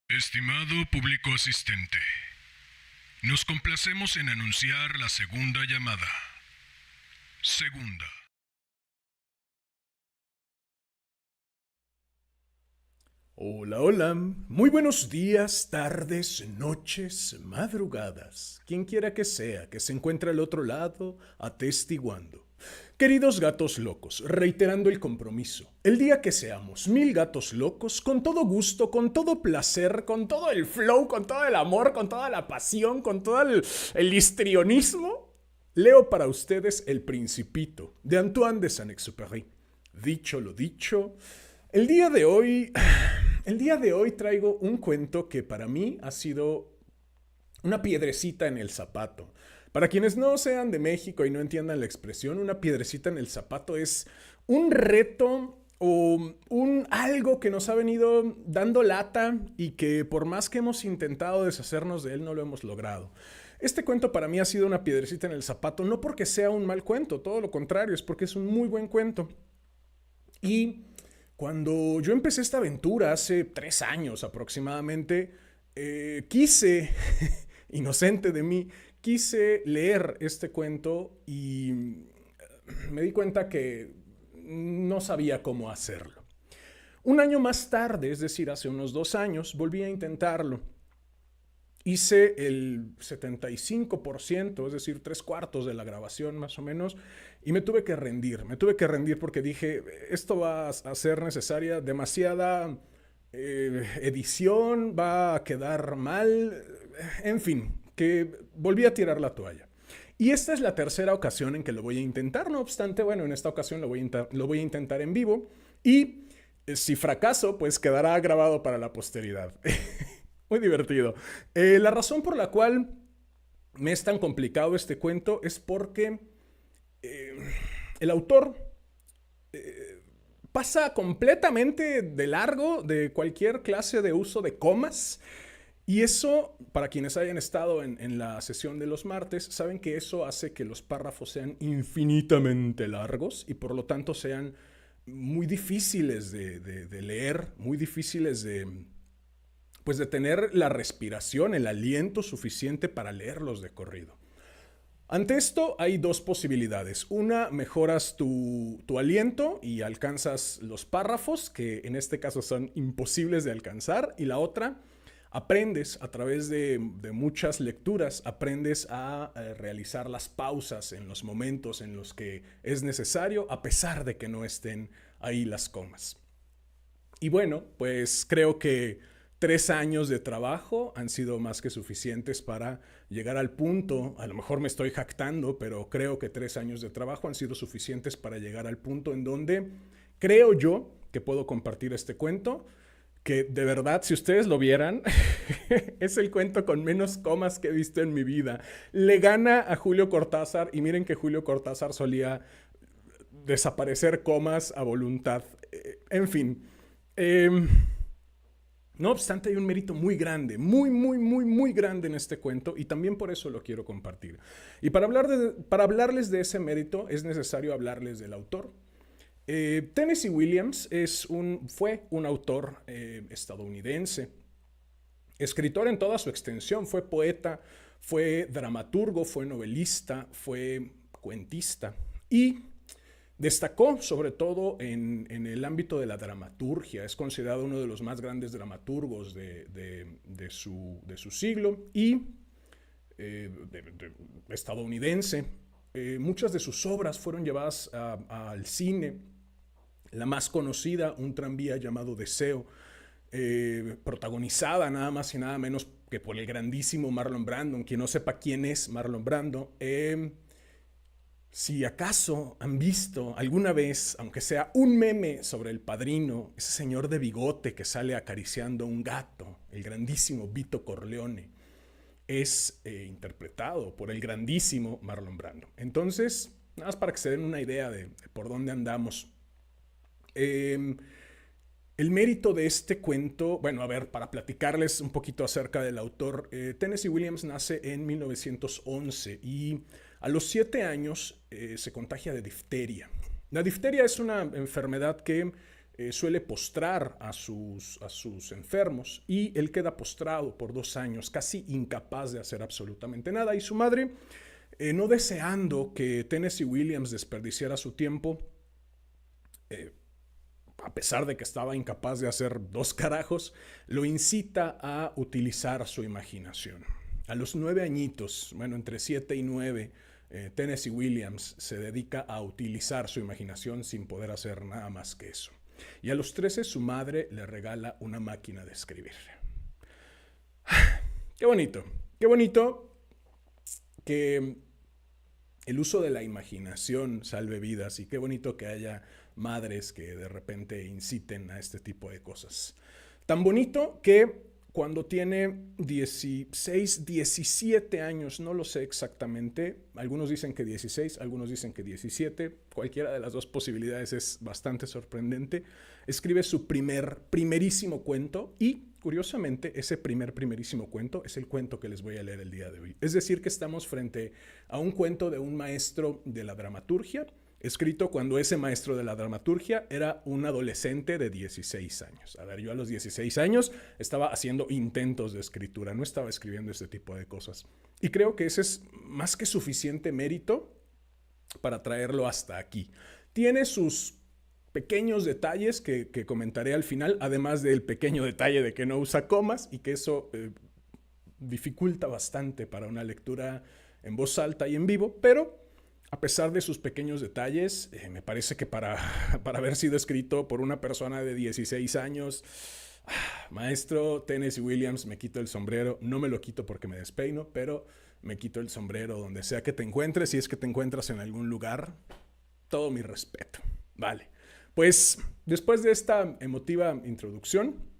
Estimado público asistente, nos complacemos en anunciar la segunda llamada. Segunda. Hola, hola. Muy buenos días, tardes, noches, madrugadas. Quien quiera que sea que se encuentre al otro lado, atestiguando. Queridos gatos locos, reiterando el compromiso, el día que seamos 1000 gatos locos, con todo gusto, con todo placer, con todo el flow, con todo el amor, con toda la pasión, con todo el histrionismo, leo para ustedes El Principito, de Antoine de Saint-Exupéry. Dicho lo dicho, el día de hoy el día de hoy traigo un cuento que para mí ha sido una piedrecita en el zapato. Para quienes no sean de México y no entiendan la expresión, una piedrecita en el zapato es un reto o un algo que nos ha venido dando lata y que por más que hemos intentado deshacernos de él no lo hemos logrado. Este cuento para mí ha sido una piedrecita en el zapato, no porque sea un mal cuento, todo lo contrario, es porque es un muy buen cuento. Y cuando yo empecé esta aventura hace 3 años aproximadamente, quise, inocente de mí, quise leer este cuento y me di cuenta que no sabía cómo hacerlo. Un año más tarde, es decir, hace unos 2 años, volví a intentarlo. Hice el 75%, es decir, 3/4 de la grabación más o menos, y me tuve que rendir. Me tuve que rendir porque dije, esto va a ser necesaria demasiada edición, va a quedar mal, en fin, que volví a tirar la toalla. Y esta es la tercera ocasión en que lo voy a intentar, no obstante, bueno, en esta ocasión lo voy a intentar en vivo y si fracaso, pues quedará grabado para la posteridad. Muy divertido. La razón por la cual me es tan complicado este cuento es porque eh, el autor pasa completamente de largo de cualquier clase de uso de comas. Y eso, para quienes hayan estado en la sesión de los martes, saben que eso hace que los párrafos sean infinitamente largos y por lo tanto sean muy difíciles de leer, muy difíciles pues de tener la respiración, el aliento suficiente para leerlos de corrido. Ante esto hay dos posibilidades. Una, mejoras tu aliento y alcanzas los párrafos, que en este caso son imposibles de alcanzar. Y la otra, aprendes a través de muchas lecturas, aprendes a realizar las pausas en los momentos en los que es necesario, a pesar de que no estén ahí las comas. Y bueno, pues creo que 3 años de trabajo han sido más que suficientes para llegar al punto, a lo mejor me estoy jactando, pero creo que 3 años de trabajo han sido suficientes para llegar al punto en donde creo yo que puedo compartir este cuento, que de verdad, si ustedes lo vieran, es el cuento con menos comas que he visto en mi vida. Le gana a Julio Cortázar y miren que Julio Cortázar solía desaparecer comas a voluntad. En fin. Eh, no obstante, hay un mérito muy grande, muy, muy, muy, muy grande en este cuento y también por eso lo quiero compartir. Y para hablarles de ese mérito es necesario hablarles del autor. Tennessee Williams fue un autor estadounidense, escritor en toda su extensión, fue poeta, fue dramaturgo, fue novelista, fue cuentista y destacó sobre todo en el ámbito de la dramaturgia. Es considerado uno de los más grandes dramaturgos de su siglo y estadounidense. Muchas de sus obras fueron llevadas al cine. La más conocida, Un tranvía llamado Deseo, protagonizada nada más y nada menos que por el grandísimo Marlon Brando. Quien no sepa quién es Marlon Brando, si acaso han visto alguna vez, aunque sea un meme sobre el padrino, ese señor de bigote que sale acariciando a un gato, el grandísimo Vito Corleone, es interpretado por el grandísimo Marlon Brando. Entonces, nada más para que se den una idea de por dónde andamos. Eh, el mérito de este cuento, bueno, a ver, para platicarles un poquito acerca del autor, Tennessee Williams nace en 1911 y a los 7 años se contagia de difteria. La difteria es una enfermedad que suele postrar a sus enfermos y él queda postrado por 2 años, casi incapaz de hacer absolutamente nada. Y su madre, no deseando que Tennessee Williams desperdiciara su tiempo, a pesar de que estaba incapaz de hacer 2 carajos, lo incita a utilizar su imaginación. A los 9 añitos, bueno, entre 7 y 9, Tennessee Williams se dedica a utilizar su imaginación sin poder hacer nada más que eso. Y a los 13 su madre le regala una máquina de escribir. Qué bonito que el uso de la imaginación salve vidas y qué bonito que haya madres que de repente inciten a este tipo de cosas. Tan bonito que cuando tiene 16, 17 años, no lo sé exactamente, algunos dicen que 16, algunos dicen que 17, cualquiera de las dos posibilidades es bastante sorprendente, escribe su primerísimo cuento y, curiosamente, ese primerísimo cuento es el cuento que les voy a leer el día de hoy. Es decir, que estamos frente a un cuento de un maestro de la dramaturgia, escrito cuando ese maestro de la dramaturgia era un adolescente de 16 años. A ver, yo a los 16 años estaba haciendo intentos de escritura, no estaba escribiendo este tipo de cosas. Y creo que ese es más que suficiente mérito para traerlo hasta aquí. Tiene sus pequeños detalles que comentaré al final, además del pequeño detalle de que no usa comas y que eso dificulta bastante para una lectura en voz alta y en vivo, pero a pesar de sus pequeños detalles, me parece que para haber sido escrito por una persona de 16 años, maestro Tennessee Williams, me quito el sombrero. No me lo quito porque me despeino, pero me quito el sombrero donde sea que te encuentres. Si es que te encuentras en algún lugar, todo mi respeto. Vale, pues después de esta emotiva introducción,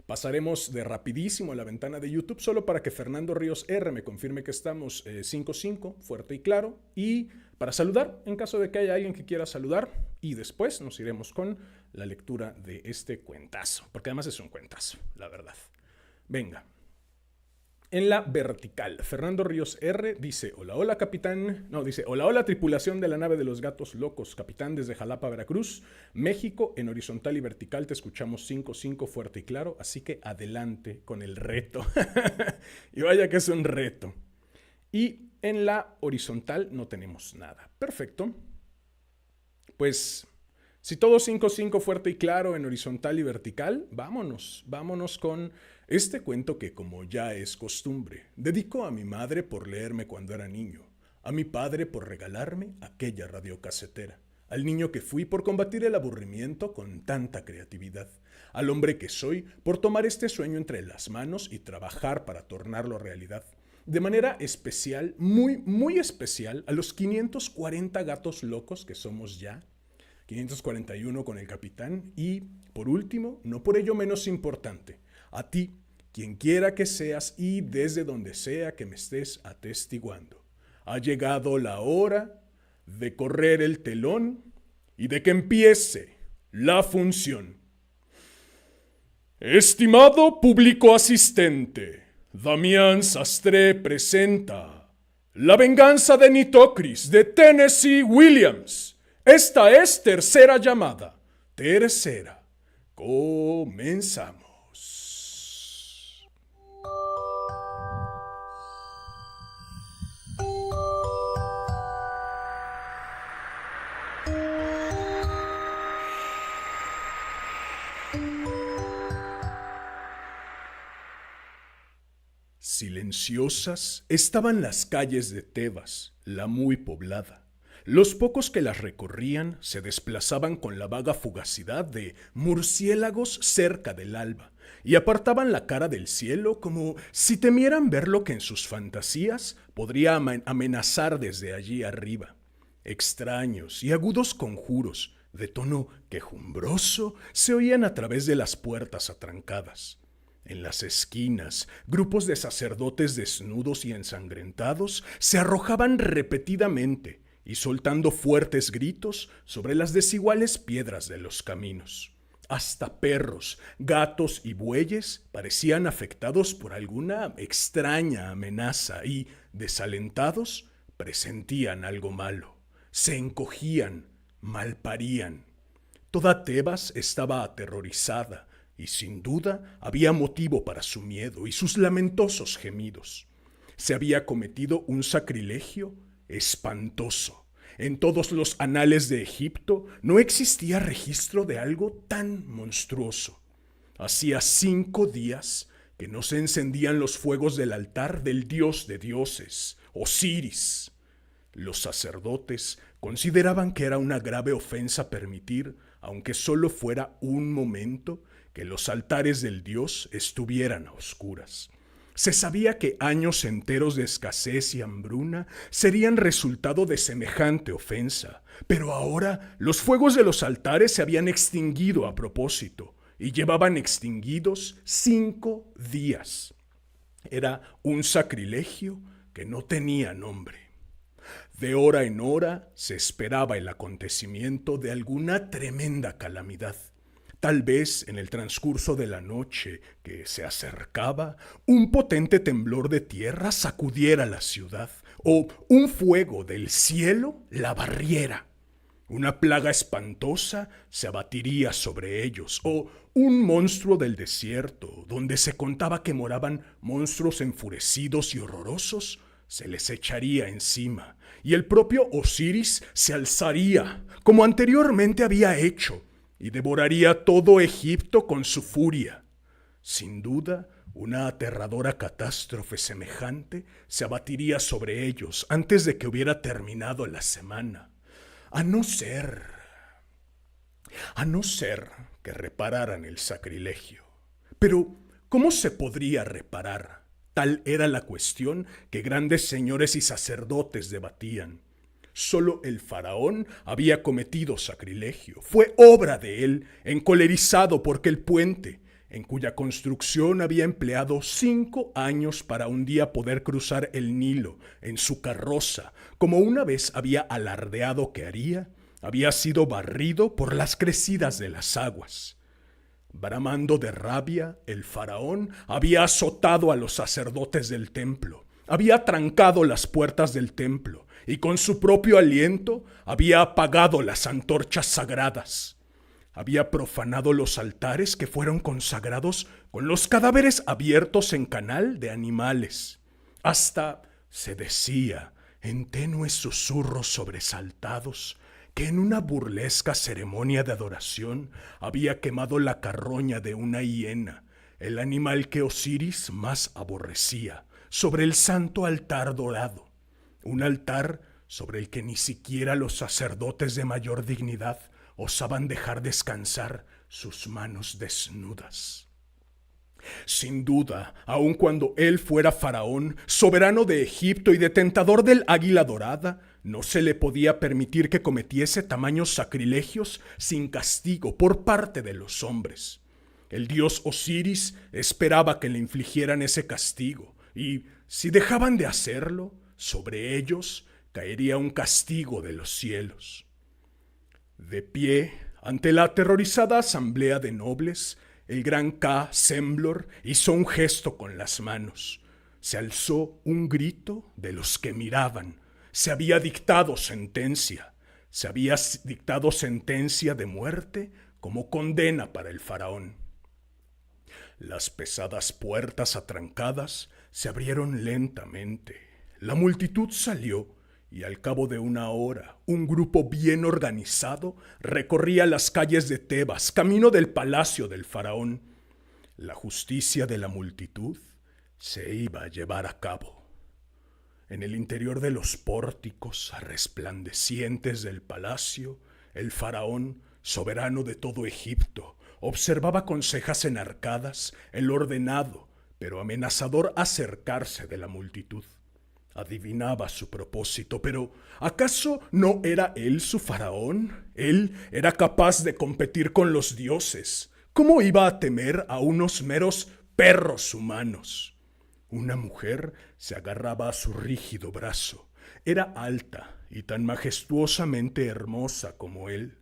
pasaremos de rapidísimo a la ventana de YouTube solo para que Fernando Ríos R me confirme que estamos 5-5, fuerte y claro, y para saludar en caso de que haya alguien que quiera saludar, y después nos iremos con la lectura de este cuentazo, porque además es un cuentazo, la verdad. Venga. En la vertical, Fernando Ríos R dice, hola, hola, capitán. No, dice, hola, hola, tripulación de la nave de los gatos locos. Capitán desde Jalapa, Veracruz, México. En horizontal y vertical te escuchamos 5-5, fuerte y claro. Así que adelante con el reto. Y vaya que es un reto. Y en la horizontal no tenemos nada. Perfecto. Pues, si todo 5-5, fuerte y claro en horizontal y vertical, vámonos con este cuento que, como ya es costumbre, dedico a mi madre por leerme cuando era niño, a mi padre por regalarme aquella radiocasetera, al niño que fui por combatir el aburrimiento con tanta creatividad, al hombre que soy por tomar este sueño entre las manos y trabajar para tornarlo realidad. De manera especial, muy especial, a los 540 gatos locos que somos ya, 541 con el capitán y, por último, no por ello menos importante, a ti, quien quiera que seas y desde donde sea que me estés atestiguando. Ha llegado la hora de correr el telón y de que empiece la función. Estimado público asistente, Damián Sastre presenta La venganza de Nitocris de Tennessee Williams. Esta es tercera llamada. Tercera. Comenzamos. Silenciosas estaban las calles de Tebas, la muy poblada. Los pocos que las recorrían se desplazaban con la vaga fugacidad de murciélagos cerca del alba y apartaban la cara del cielo como si temieran ver lo que en sus fantasías podría amenazar desde allí arriba. Extraños y agudos conjuros de tono quejumbroso se oían a través de las puertas atrancadas. En las esquinas, grupos de sacerdotes desnudos y ensangrentados se arrojaban repetidamente y soltando fuertes gritos sobre las desiguales piedras de los caminos. Hasta perros, gatos y bueyes parecían afectados por alguna extraña amenaza y, desalentados, presentían algo malo. Se encogían, malparían. Toda Tebas estaba aterrorizada y sin duda había motivo para su miedo y sus lamentosos gemidos. Se había cometido un sacrilegio espantoso. En todos los anales de Egipto no existía registro de algo tan monstruoso. Hacía 5 días que no se encendían los fuegos del altar del dios de dioses, Osiris. Los sacerdotes consideraban que era una grave ofensa permitir, aunque solo fuera un momento, que los altares del dios estuvieran a oscuras. Se sabía que años enteros de escasez y hambruna serían resultado de semejante ofensa, pero ahora los fuegos de los altares se habían extinguido a propósito y llevaban extinguidos 5 días. Era un sacrilegio que no tenía nombre. De hora en hora se esperaba el acontecimiento de alguna tremenda calamidad. Tal vez en el transcurso de la noche que se acercaba, un potente temblor de tierra sacudiera la ciudad, o un fuego del cielo la barriera. Una plaga espantosa se abatiría sobre ellos, o un monstruo del desierto, donde se contaba que moraban monstruos enfurecidos y horrorosos, se les echaría encima, y el propio Osiris se alzaría, como anteriormente había hecho, y devoraría todo Egipto con su furia. Sin duda, una aterradora catástrofe semejante se abatiría sobre ellos antes de que hubiera terminado la semana. A no ser que repararan el sacrilegio. Pero, ¿cómo se podría reparar? Tal era la cuestión que grandes señores y sacerdotes debatían. Solo el faraón había cometido sacrilegio. Fue obra de él, encolerizado porque el puente, en cuya construcción había empleado 5 años para un día poder cruzar el Nilo en su carroza, como una vez había alardeado que haría, había sido barrido por las crecidas de las aguas. Bramando de rabia, el faraón había azotado a los sacerdotes del templo, había trancado las puertas del templo y con su propio aliento había apagado las antorchas sagradas. Había profanado los altares que fueron consagrados con los cadáveres abiertos en canal de animales. Hasta se decía, en tenues susurros sobresaltados, que en una burlesca ceremonia de adoración había quemado la carroña de una hiena, el animal que Osiris más aborrecía, sobre el santo altar dorado, un altar sobre el que ni siquiera los sacerdotes de mayor dignidad osaban dejar descansar sus manos desnudas. Sin duda, aun cuando él fuera faraón, soberano de Egipto y detentador del águila dorada, no se le podía permitir que cometiese tamaños sacrilegios sin castigo por parte de los hombres. El dios Osiris esperaba que le infligieran ese castigo, y si dejaban de hacerlo, sobre ellos caería un castigo de los cielos. De pie, ante la aterrorizada asamblea de nobles, el gran Ka Semblor hizo un gesto con las manos. Se alzó un grito de los que miraban. Se había dictado sentencia de muerte como condena para el faraón. Las pesadas puertas atrancadas se abrieron lentamente. La multitud salió y al cabo de una hora un grupo bien organizado recorría las calles de Tebas, camino del palacio del faraón. La justicia de la multitud se iba a llevar a cabo. En el interior de los pórticos resplandecientes del palacio, el faraón, soberano de todo Egipto, observaba con cejas enarcadas el ordenado pero amenazador acercarse de la multitud. Adivinaba su propósito, pero ¿acaso no era él su faraón? Él era capaz de competir con los dioses. ¿Cómo iba a temer a unos meros perros humanos? Una mujer se agarraba a su rígido brazo. Era alta y tan majestuosamente hermosa como él.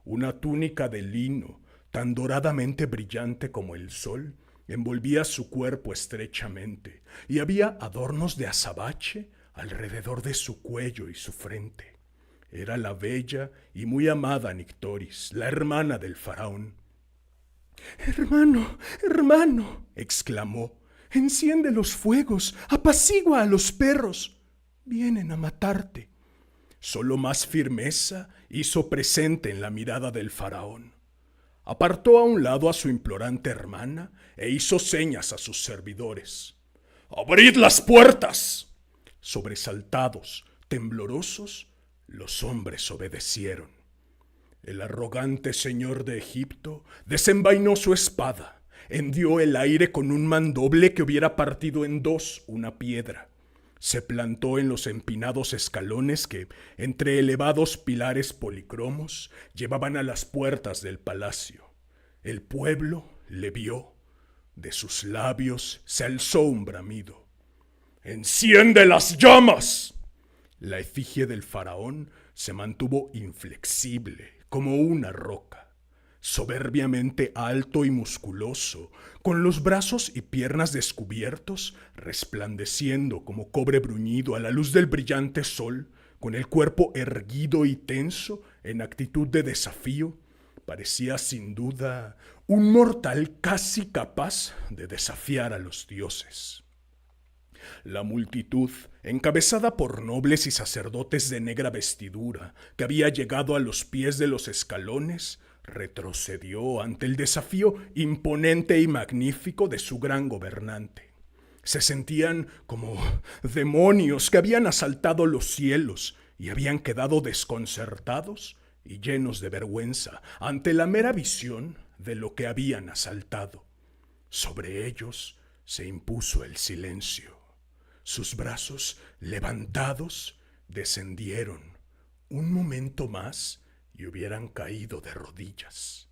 Una túnica de lino, tan doradamente brillante como el sol, envolvía su cuerpo estrechamente, y había adornos de azabache alrededor de su cuello y su frente. Era la bella y muy amada Nictoris, la hermana del faraón. «Hermano, hermano», exclamó, «enciende los fuegos, apacigua a los perros. Vienen a matarte». Solo más firmeza hizo presente en la mirada del faraón. Apartó a un lado a su implorante hermana e hizo señas a sus servidores. «¡Abrid las puertas!». Sobresaltados, temblorosos, los hombres obedecieron. El arrogante señor de Egipto desenvainó su espada, hendió el aire con un mandoble que hubiera partido en dos una piedra. Se plantó en los empinados escalones que, entre elevados pilares policromos, llevaban a las puertas del palacio. El pueblo le vio. De sus labios se alzó un bramido. «¡Enciende las llamas!». La efigie del faraón se mantuvo inflexible, como una roca. Soberbiamente alto y musculoso, con los brazos y piernas descubiertos, resplandeciendo como cobre bruñido a la luz del brillante sol, con el cuerpo erguido y tenso en actitud de desafío, parecía sin duda un mortal casi capaz de desafiar a los dioses. La multitud, encabezada por nobles y sacerdotes de negra vestidura, que había llegado a los pies de los escalones, retrocedió ante el desafío imponente y magnífico de su gran gobernante. Se sentían como demonios que habían asaltado los cielos y habían quedado desconcertados y llenos de vergüenza ante la mera visión de lo que habían asaltado. Sobre ellos se impuso el silencio. Sus brazos, levantados, descendieron. Un momento más y hubieran caído de rodillas.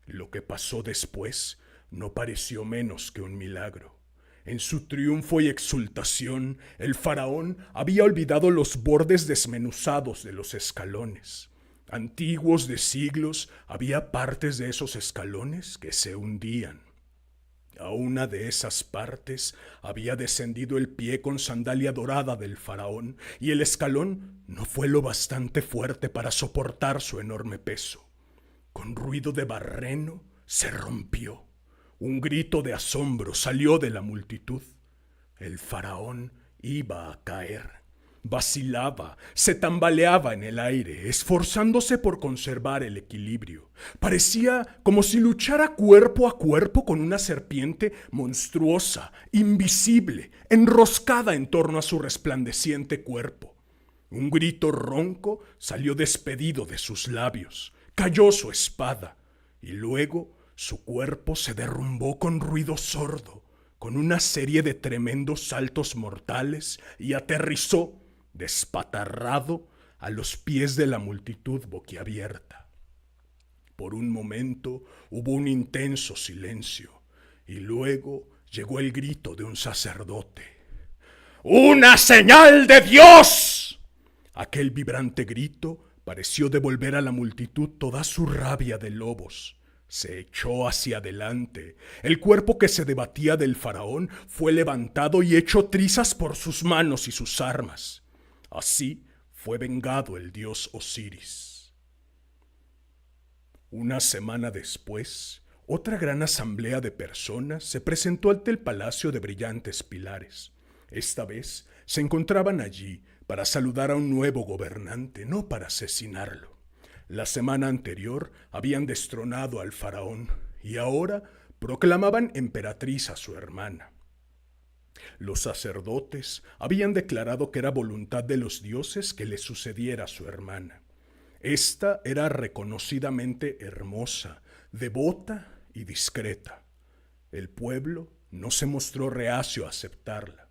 Lo que pasó después no pareció menos que un milagro. En su triunfo y exultación, el faraón había olvidado los bordes desmenuzados de los escalones. Antiguos de siglos, había partes de esos escalones que se hundían. A una de esas partes había descendido el pie con sandalia dorada del faraón, y el escalón no fue lo bastante fuerte para soportar su enorme peso. Con ruido de barreno se rompió. Un grito de asombro salió de la multitud. El faraón iba a caer. Vacilaba, se tambaleaba en el aire, esforzándose por conservar el equilibrio. Parecía como si luchara cuerpo a cuerpo con una serpiente monstruosa, invisible, enroscada en torno a su resplandeciente cuerpo. Un grito ronco salió despedido de sus labios. Cayó su espada y luego su cuerpo se derrumbó con ruido sordo, con una serie de tremendos saltos mortales, y aterrizó despatarrado a los pies de la multitud boquiabierta. Por un momento hubo un intenso silencio y luego llegó el grito de un sacerdote. ¡Una señal de Dios! Aquel vibrante grito pareció devolver a la multitud toda su rabia de lobos. Se echó hacia adelante. El cuerpo que se debatía del faraón fue levantado y hecho trizas por sus manos y sus armas. Así fue vengado el dios Osiris. Una semana después, otra gran asamblea de personas se presentó ante el palacio de brillantes pilares. Esta vez se encontraban allí para saludar a un nuevo gobernante, no para asesinarlo. La semana anterior habían destronado al faraón y ahora proclamaban emperatriz a su hermana. Los sacerdotes habían declarado que era voluntad de los dioses que le sucediera a su hermana. Esta era reconocidamente hermosa, devota y discreta. El pueblo no se mostró reacio a aceptarla.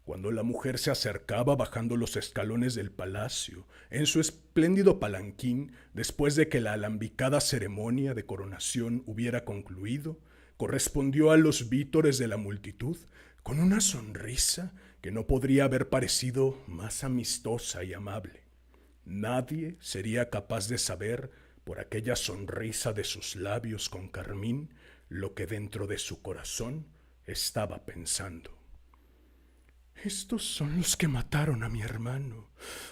Cuando la mujer se acercaba bajando los escalones del palacio, en su espléndido palanquín, después de que la alambicada ceremonia de coronación hubiera concluido, correspondió a los vítores de la multitud con una sonrisa que no podría haber parecido más amistosa y amable. Nadie sería capaz de saber, por aquella sonrisa de sus labios con carmín, lo que dentro de su corazón estaba pensando. Estos son los que mataron a mi hermano.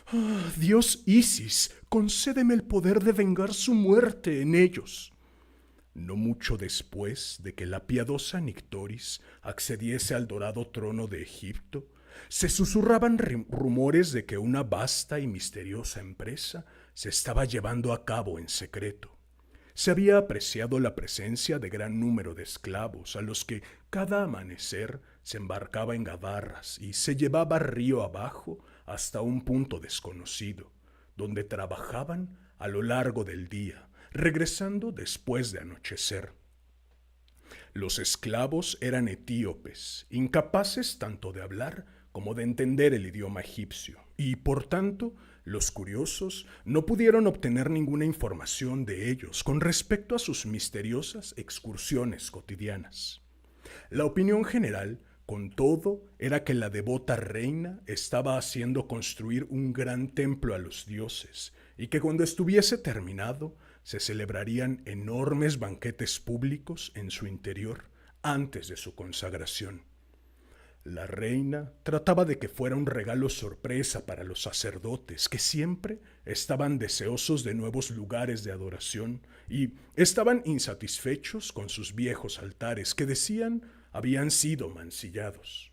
Ah, Dios Isis, concédeme el poder de vengar su muerte en ellos. No mucho después de que la piadosa Nictoris accediese al dorado trono de Egipto, se susurraban rumores de que una vasta y misteriosa empresa se estaba llevando a cabo en secreto. Se había apreciado la presencia de gran número de esclavos a los que cada amanecer se embarcaba en gabarras y se llevaba río abajo hasta un punto desconocido, donde trabajaban a lo largo del día, regresando después de anochecer. Los esclavos eran etíopes, incapaces tanto de hablar como de entender el idioma egipcio, y por tanto los curiosos no pudieron obtener ninguna información de ellos con respecto a sus misteriosas excursiones cotidianas. La opinión general, con todo, era que la devota reina estaba haciendo construir un gran templo a los dioses y que cuando estuviese terminado se celebrarían enormes banquetes públicos en su interior antes de su consagración. La reina trataba de que fuera un regalo sorpresa para los sacerdotes, que siempre estaban deseosos de nuevos lugares de adoración y estaban insatisfechos con sus viejos altares que decían habían sido mancillados.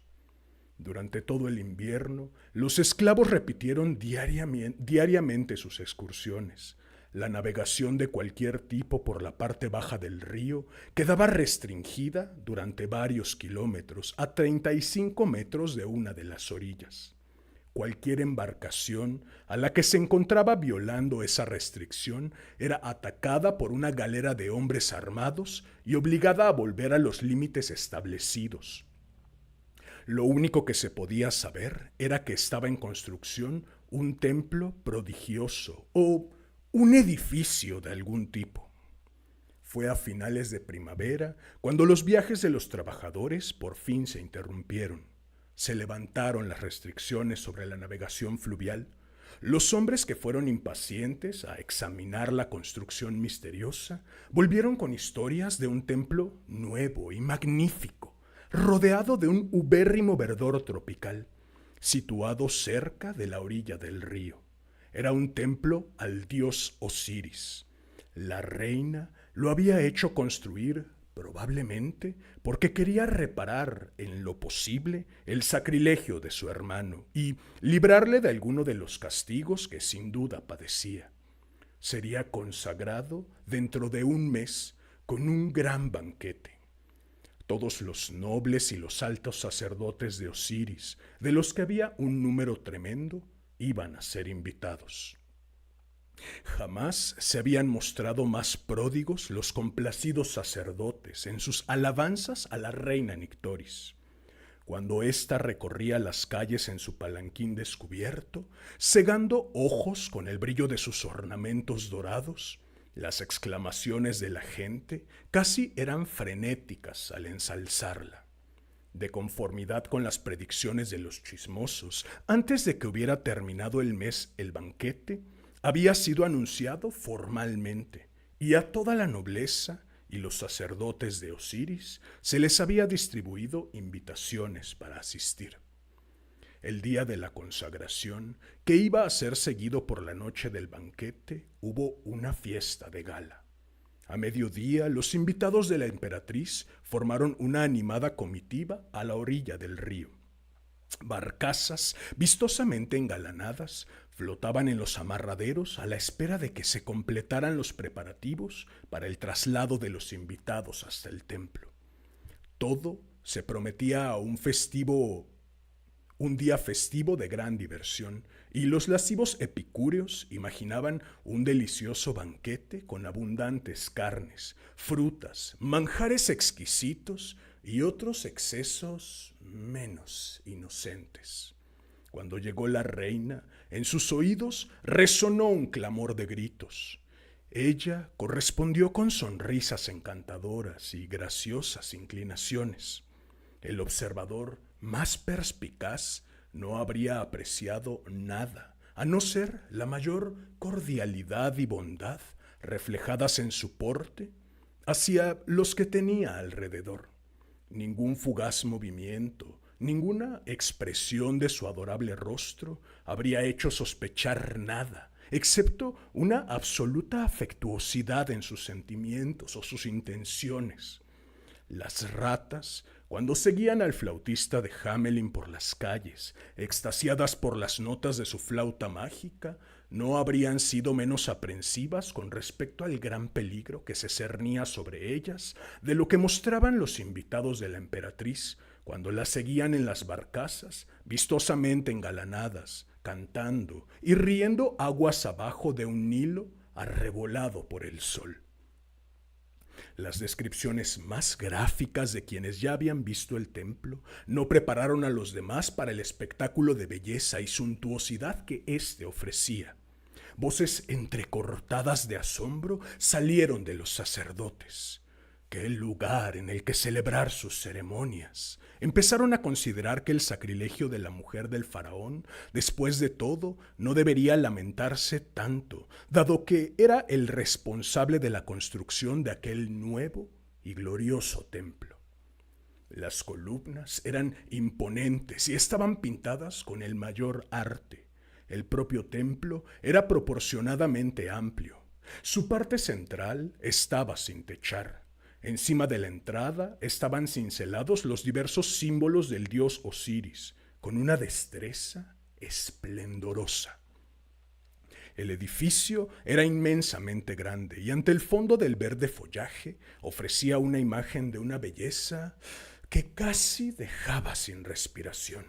Durante todo el invierno, los esclavos repitieron diariamente sus excursiones. La navegación de cualquier tipo por la parte baja del río quedaba restringida durante varios kilómetros a 35 metros de una de las orillas. Cualquier embarcación a la que se encontraba violando esa restricción era atacada por una galera de hombres armados y obligada a volver a los límites establecidos. Lo único que se podía saber era que estaba en construcción un templo prodigioso o un edificio de algún tipo. Fue a finales de primavera cuando los viajes de los trabajadores por fin se interrumpieron. Se levantaron las restricciones sobre la navegación fluvial. Los hombres que fueron impacientes a examinar la construcción misteriosa volvieron con historias de un templo nuevo y magnífico, rodeado de un ubérrimo verdor tropical, situado cerca de la orilla del río. Era un templo al dios Osiris. La reina lo había hecho construir probablemente porque quería reparar en lo posible el sacrilegio de su hermano y librarle de alguno de los castigos que sin duda padecía. Sería consagrado dentro de un mes con un gran banquete. Todos los nobles y los altos sacerdotes de Osiris, de los que había un número tremendo, iban a ser invitados. Jamás se habían mostrado más pródigos los complacidos sacerdotes en sus alabanzas a la reina Nictoris. Cuando ésta recorría las calles en su palanquín descubierto, cegando ojos con el brillo de sus ornamentos dorados, las exclamaciones de la gente casi eran frenéticas al ensalzarla. De conformidad con las predicciones de los chismosos, antes de que hubiera terminado el mes el banquete, había sido anunciado formalmente, y a toda la nobleza y los sacerdotes de Osiris se les había distribuido invitaciones para asistir. El día de la consagración, que iba a ser seguido por la noche del banquete, hubo una fiesta de gala. A mediodía, los invitados de la emperatriz formaron una animada comitiva a la orilla del río. Barcazas, vistosamente engalanadas, flotaban en los amarraderos a la espera de que se completaran los preparativos para el traslado de los invitados hasta el templo. Todo se prometía a un día festivo de gran diversión, y los lascivos epicúreos imaginaban un delicioso banquete con abundantes carnes, frutas, manjares exquisitos y otros excesos menos inocentes. Cuando llegó la reina, en sus oídos resonó un clamor de gritos. Ella correspondió con sonrisas encantadoras y graciosas inclinaciones. El observador más perspicaz no habría apreciado nada, a no ser la mayor cordialidad y bondad reflejadas en su porte hacia los que tenía alrededor. Ningún fugaz movimiento, Ninguna expresión de su adorable rostro habría hecho sospechar nada, excepto una absoluta afectuosidad en sus sentimientos o sus intenciones. Las ratas, cuando seguían al flautista de Hamelin por las calles, extasiadas por las notas de su flauta mágica, no habrían sido menos aprensivas con respecto al gran peligro que se cernía sobre ellas de lo que mostraban los invitados de la emperatriz cuando las seguían en las barcazas, vistosamente engalanadas, cantando y riendo aguas abajo de un Nilo arrebolado por el sol. Las descripciones más gráficas de quienes ya habían visto el templo no prepararon a los demás para el espectáculo de belleza y suntuosidad que éste ofrecía. Voces entrecortadas de asombro salieron de los sacerdotes. ¡Qué lugar en el que celebrar sus ceremonias! Empezaron a considerar que el sacrilegio de la mujer del faraón, después de todo, no debería lamentarse tanto, dado que era el responsable de la construcción de aquel nuevo y glorioso templo. Las columnas eran imponentes y estaban pintadas con el mayor arte. El propio templo era proporcionadamente amplio. Su parte central estaba sin techar. Encima de la entrada estaban cincelados los diversos símbolos del dios Osiris, con una destreza esplendorosa. El edificio era inmensamente grande y ante el fondo del verde follaje ofrecía una imagen de una belleza que casi dejaba sin respiración.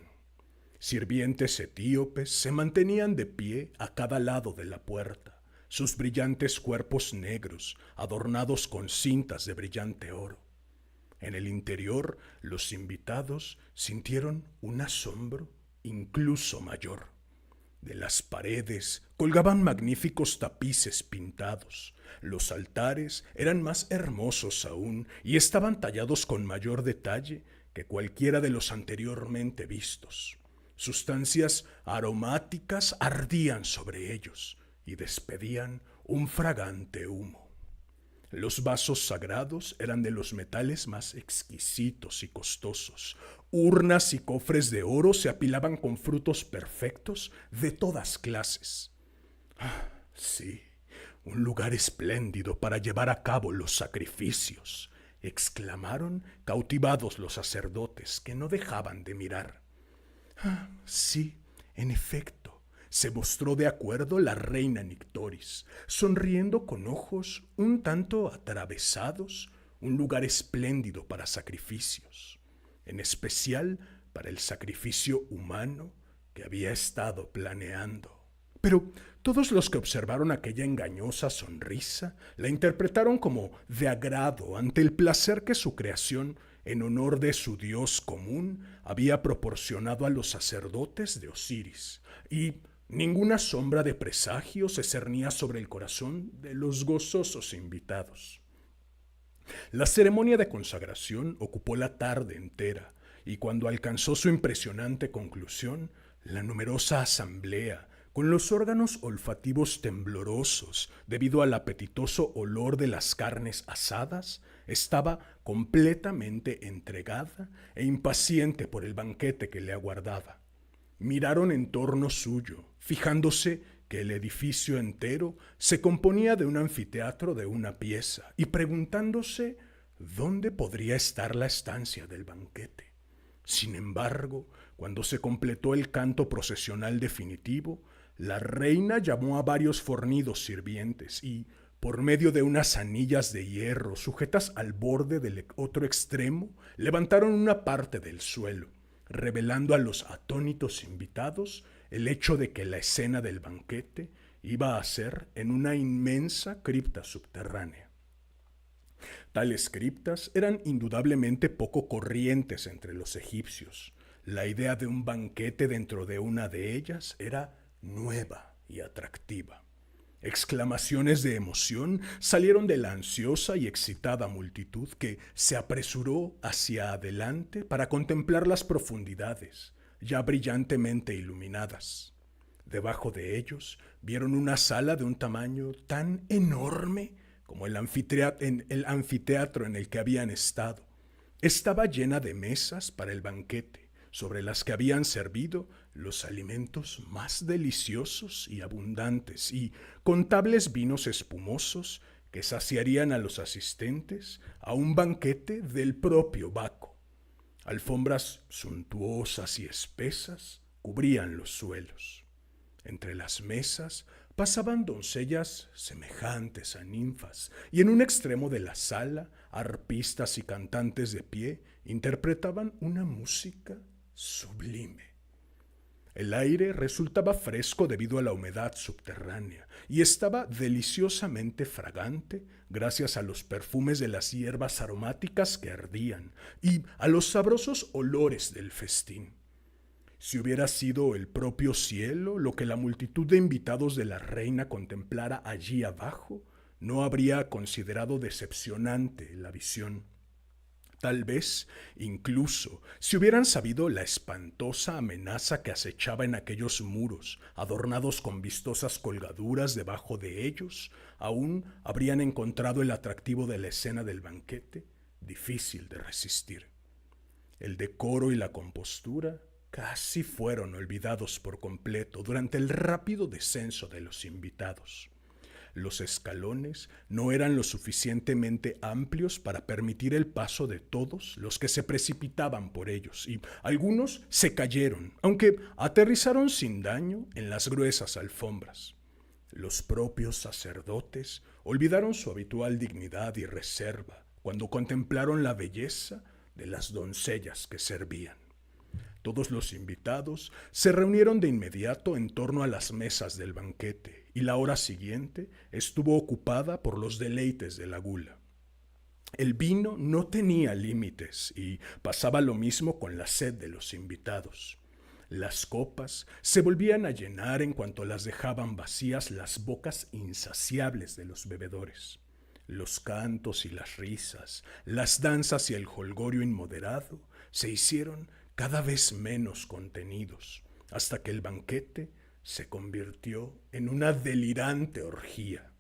Sirvientes etíopes se mantenían de pie a cada lado de la puerta, sus brillantes cuerpos negros, adornados con cintas de brillante oro. En el interior, los invitados sintieron un asombro incluso mayor. De las paredes colgaban magníficos tapices pintados. Los altares eran más hermosos aún y estaban tallados con mayor detalle que cualquiera de los anteriormente vistos. Sustancias aromáticas ardían sobre ellos y despedían un fragante humo. Los vasos sagrados eran de los metales más exquisitos y costosos. Urnas y cofres de oro se apilaban con frutos perfectos de todas clases. Sí, un lugar espléndido para llevar a cabo los sacrificios, exclamaron cautivados los sacerdotes que no dejaban de mirar. Sí, en efecto, se mostró de acuerdo la reina Nictoris, sonriendo con ojos un tanto atravesados, un lugar espléndido para sacrificios, en especial para el sacrificio humano que había estado planeando. Pero todos los que observaron aquella engañosa sonrisa la interpretaron como de agrado ante el placer que su creación, en honor de su dios común, había proporcionado a los sacerdotes de Osiris, y ninguna sombra de presagio se cernía sobre el corazón de los gozosos invitados. La ceremonia de consagración ocupó la tarde entera, y cuando alcanzó su impresionante conclusión, la numerosa asamblea, con los órganos olfativos temblorosos debido al apetitoso olor de las carnes asadas, estaba completamente entregada e impaciente por el banquete que le aguardaba. Miraron en torno suyo, fijándose que el edificio entero se componía de un anfiteatro de una pieza y preguntándose dónde podría estar la estancia del banquete. Sin embargo, cuando se completó el canto procesional definitivo, la reina llamó a varios fornidos sirvientes y, por medio de unas anillas de hierro sujetas al borde del otro extremo, levantaron una parte del suelo, revelando a los atónitos invitados el hecho de que la escena del banquete iba a ser en una inmensa cripta subterránea. Tales criptas eran indudablemente poco corrientes entre los egipcios. La idea de un banquete dentro de una de ellas era nueva y atractiva. Exclamaciones de emoción salieron de la ansiosa y excitada multitud que se apresuró hacia adelante para contemplar las profundidades, ya brillantemente iluminadas. Debajo de ellos vieron una sala de un tamaño tan enorme como el anfiteatro en el que habían estado. Estaba llena de mesas para el banquete, sobre las que habían servido los alimentos más deliciosos y abundantes, y contables vinos espumosos que saciarían a los asistentes a un banquete del propio Baco. Alfombras suntuosas y espesas cubrían los suelos. Entre las mesas pasaban doncellas semejantes a ninfas, y en un extremo de la sala, arpistas y cantantes de pie interpretaban una música sublime. El aire resultaba fresco debido a la humedad subterránea y estaba deliciosamente fragante gracias a los perfumes de las hierbas aromáticas que ardían y a los sabrosos olores del festín. Si hubiera sido el propio cielo lo que la multitud de invitados de la reina contemplara allí abajo, no habría considerado decepcionante la visión. Tal vez, incluso, si hubieran sabido la espantosa amenaza que acechaba en aquellos muros, adornados con vistosas colgaduras debajo de ellos, aún habrían encontrado el atractivo de la escena del banquete difícil de resistir. El decoro y la compostura casi fueron olvidados por completo durante el rápido descenso de los invitados. Los escalones no eran lo suficientemente amplios para permitir el paso de todos los que se precipitaban por ellos, y algunos se cayeron, aunque aterrizaron sin daño en las gruesas alfombras. Los propios sacerdotes olvidaron su habitual dignidad y reserva cuando contemplaron la belleza de las doncellas que servían. Todos los invitados se reunieron de inmediato en torno a las mesas del banquete, y la hora siguiente estuvo ocupada por los deleites de la gula. El vino no tenía límites y pasaba lo mismo con la sed de los invitados. Las copas se volvían a llenar en cuanto las dejaban vacías las bocas insaciables de los bebedores. Los cantos y las risas, las danzas y el jolgorio inmoderado se hicieron cada vez menos contenidos, hasta que el banquete se convirtió en una delirante orgía.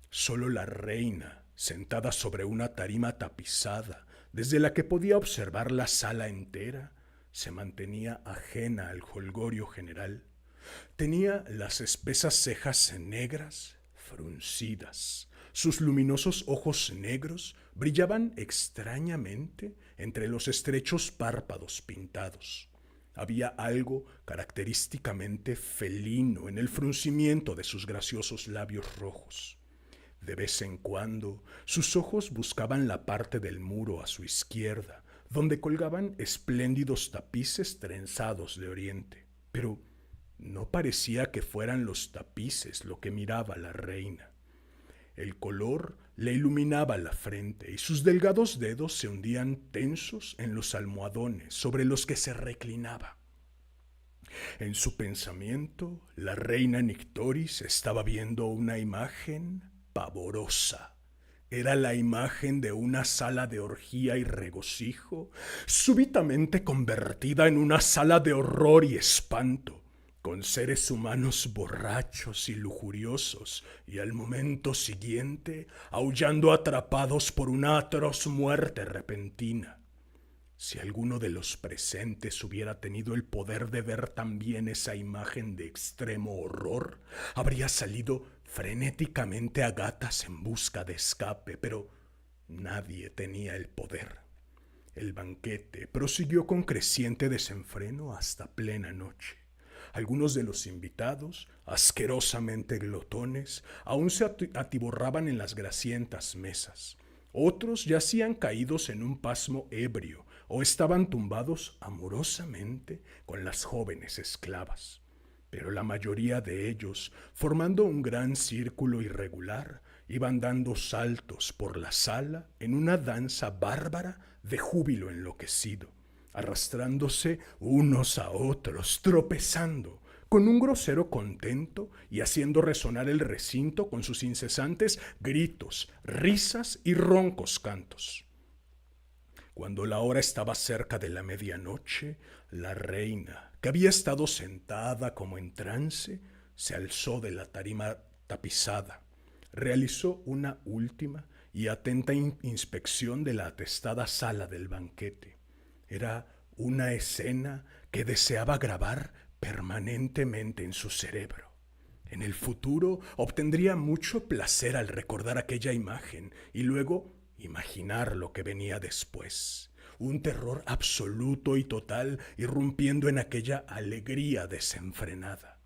Solo la reina, sentada sobre una tarima tapizada, desde la que podía observar la sala entera, se mantenía ajena al jolgorio general. Tenía las espesas cejas negras, fruncidas. Sus luminosos ojos negros brillaban extrañamente entre los estrechos párpados pintados. Había algo característicamente felino en el fruncimiento de sus graciosos labios rojos. De vez en cuando, sus ojos buscaban la parte del muro a su izquierda, donde colgaban espléndidos tapices trenzados de oriente. Pero no parecía que fueran los tapices lo que miraba la reina. El color le iluminaba la frente y sus delgados dedos se hundían tensos en los almohadones sobre los que se reclinaba. En su pensamiento, la reina Nictoris estaba viendo una imagen pavorosa. Era la imagen de una sala de orgía y regocijo, súbitamente convertida en una sala de horror y espanto, con seres humanos borrachos y lujuriosos, y al momento siguiente aullando atrapados por una atroz muerte repentina. Si alguno de los presentes hubiera tenido el poder de ver también esa imagen de extremo horror, habría salido frenéticamente a gatas en busca de escape, pero nadie tenía el poder. El banquete prosiguió con creciente desenfreno hasta plena noche. Algunos de los invitados, asquerosamente glotones, aún se atiborraban en las grasientas mesas. Otros yacían caídos en un pasmo ebrio o estaban tumbados amorosamente con las jóvenes esclavas. Pero la mayoría de ellos, formando un gran círculo irregular, iban dando saltos por la sala en una danza bárbara de júbilo enloquecido, arrastrándose unos a otros, tropezando, con un grosero contento y haciendo resonar el recinto con sus incesantes gritos, risas y roncos cantos. Cuando la hora estaba cerca de la medianoche, la reina, que había estado sentada como en trance, se alzó de la tarima tapizada, realizó una última y atenta inspección de la atestada sala del banquete. Era una escena que deseaba grabar permanentemente en su cerebro. En el futuro obtendría mucho placer al recordar aquella imagen y luego imaginar lo que venía después. Un terror absoluto y total irrumpiendo en aquella alegría desenfrenada.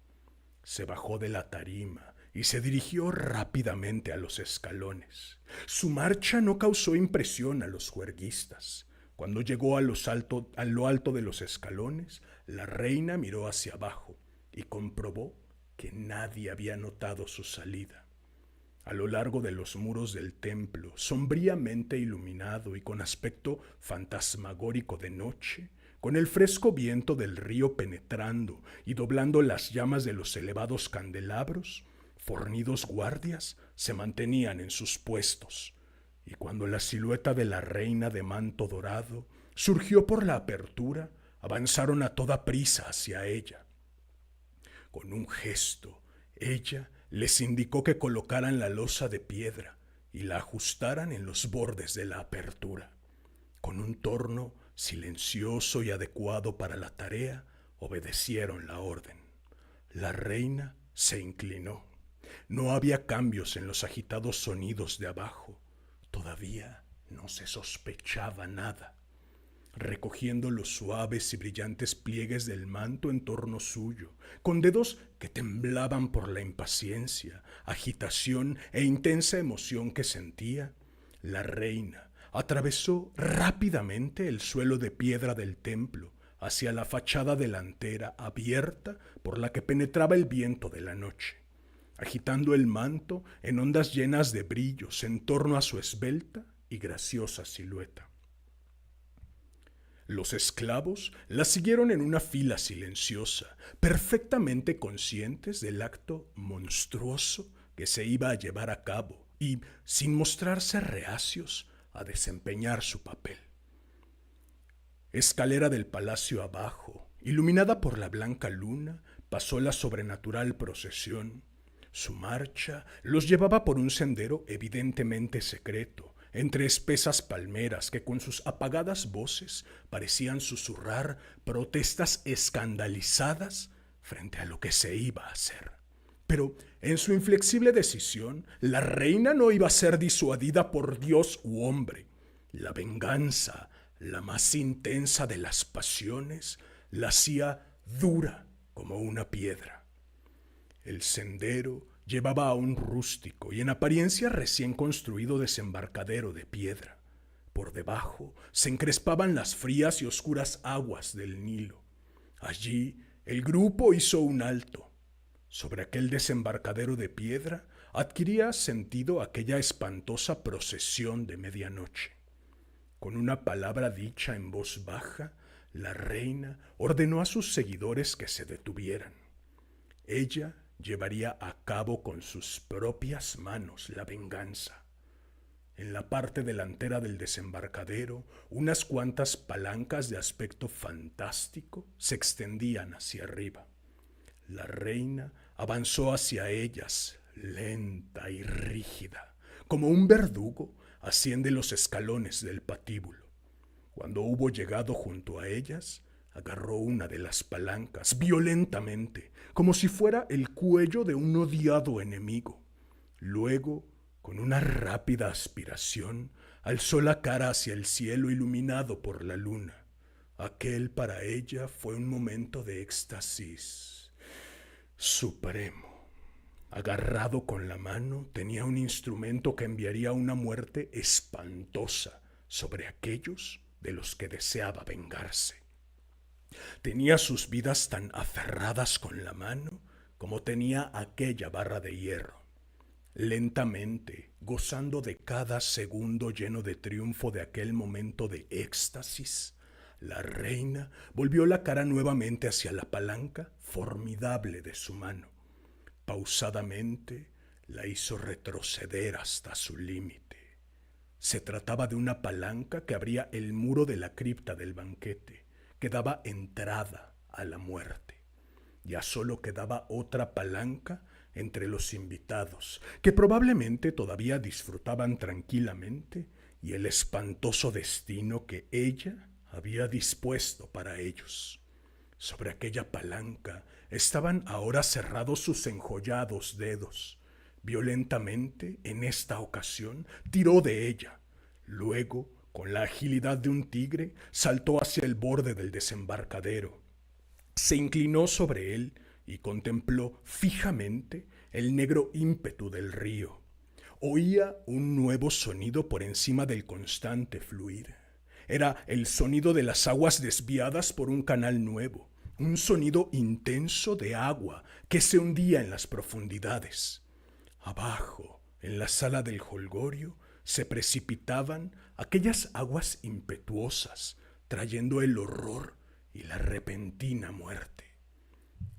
Se bajó de la tarima y se dirigió rápidamente a los escalones. Su marcha no causó impresión a los juerguistas. Cuando llegó a lo alto de los escalones, la reina miró hacia abajo y comprobó que nadie había notado su salida. A lo largo de los muros del templo, sombríamente iluminado y con aspecto fantasmagórico de noche, con el fresco viento del río penetrando y doblando las llamas de los elevados candelabros, fornidos guardias se mantenían en sus puestos, y cuando la silueta de la reina de manto dorado surgió por la apertura, avanzaron a toda prisa hacia ella. Con un gesto, ella les indicó que colocaran la losa de piedra y la ajustaran en los bordes de la apertura. Con un torno silencioso y adecuado para la tarea, obedecieron la orden. La reina se inclinó. No había cambios en los agitados sonidos de abajo. Todavía no se sospechaba nada. Recogiendo los suaves y brillantes pliegues del manto en torno suyo, con dedos que temblaban por la impaciencia, agitación e intensa emoción que sentía, la reina atravesó rápidamente el suelo de piedra del templo hacia la fachada delantera abierta por la que penetraba el viento de la noche, agitando el manto en ondas llenas de brillos en torno a su esbelta y graciosa silueta. Los esclavos la siguieron en una fila silenciosa, perfectamente conscientes del acto monstruoso que se iba a llevar a cabo y sin mostrarse reacios a desempeñar su papel. Escalera del palacio abajo, iluminada por la blanca luna, pasó la sobrenatural procesión. Su marcha los llevaba por un sendero evidentemente secreto, entre espesas palmeras que con sus apagadas voces parecían susurrar protestas escandalizadas frente a lo que se iba a hacer. Pero en su inflexible decisión, la reina no iba a ser disuadida por Dios u hombre. La venganza, la más intensa de las pasiones, la hacía dura como una piedra. El sendero llevaba a un rústico y en apariencia recién construido desembarcadero de piedra. Por debajo se encrespaban las frías y oscuras aguas del Nilo. Allí el grupo hizo un alto. Sobre aquel desembarcadero de piedra adquiría sentido aquella espantosa procesión de medianoche. Con una palabra dicha en voz baja, la reina ordenó a sus seguidores que se detuvieran. Ella llevaría a cabo con sus propias manos la venganza. En la parte delantera del desembarcadero, unas cuantas palancas de aspecto fantástico se extendían hacia arriba. La reina avanzó hacia ellas, lenta y rígida, como un verdugo asciende los escalones del patíbulo. Cuando hubo llegado junto a ellas, agarró una de las palancas violentamente, como si fuera el cuello de un odiado enemigo. Luego, con una rápida aspiración, alzó la cara hacia el cielo iluminado por la luna. Aquel para ella fue un momento de éxtasis supremo. Agarrado con la mano, tenía un instrumento que enviaría una muerte espantosa sobre aquellos de los que deseaba vengarse. Tenía sus vidas tan aferradas con la mano como tenía aquella barra de hierro. Lentamente, gozando de cada segundo lleno de triunfo de aquel momento de éxtasis, la reina volvió la cara nuevamente hacia la palanca formidable de su mano. Pausadamente la hizo retroceder hasta su límite. Se trataba de una palanca que abría el muro de la cripta del banquete, que daba entrada a la muerte. Ya solo quedaba otra palanca entre los invitados, que probablemente todavía disfrutaban tranquilamente, y el espantoso destino que ella había dispuesto para ellos. Sobre aquella palanca estaban ahora cerrados sus enjollados dedos. Violentamente, en esta ocasión, tiró de ella. Luego, con la agilidad de un tigre, saltó hacia el borde del desembarcadero. Se inclinó sobre él y contempló fijamente el negro ímpetu del río. Oía un nuevo sonido por encima del constante fluir. Era el sonido de las aguas desviadas por un canal nuevo, un sonido intenso de agua que se hundía en las profundidades. Abajo, en la sala del jolgorio, se precipitaban aquellas aguas impetuosas, trayendo el horror y la repentina muerte.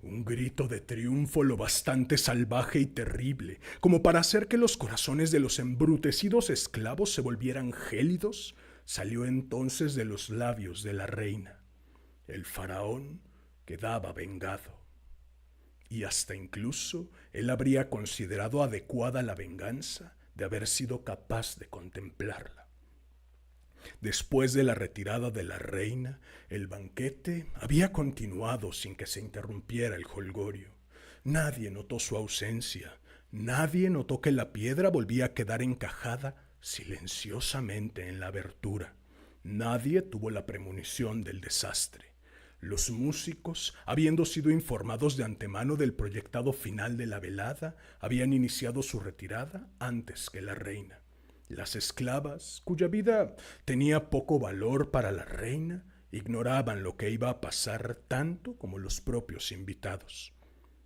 Un grito de triunfo lo bastante salvaje y terrible como para hacer que los corazones de los embrutecidos esclavos se volvieran gélidos, salió entonces de los labios de la reina. El faraón quedaba vengado. Y hasta incluso él habría considerado adecuada la venganza de haber sido capaz de contemplarla. Después de la retirada de la reina, el banquete había continuado sin que se interrumpiera el jolgorio. Nadie notó su ausencia, nadie notó que la piedra volvía a quedar encajada silenciosamente en la abertura. Nadie tuvo la premonición del desastre. Los músicos, habiendo sido informados de antemano del proyectado final de la velada, habían iniciado su retirada antes que la reina. Las esclavas, cuya vida tenía poco valor para la reina, ignoraban lo que iba a pasar tanto como los propios invitados.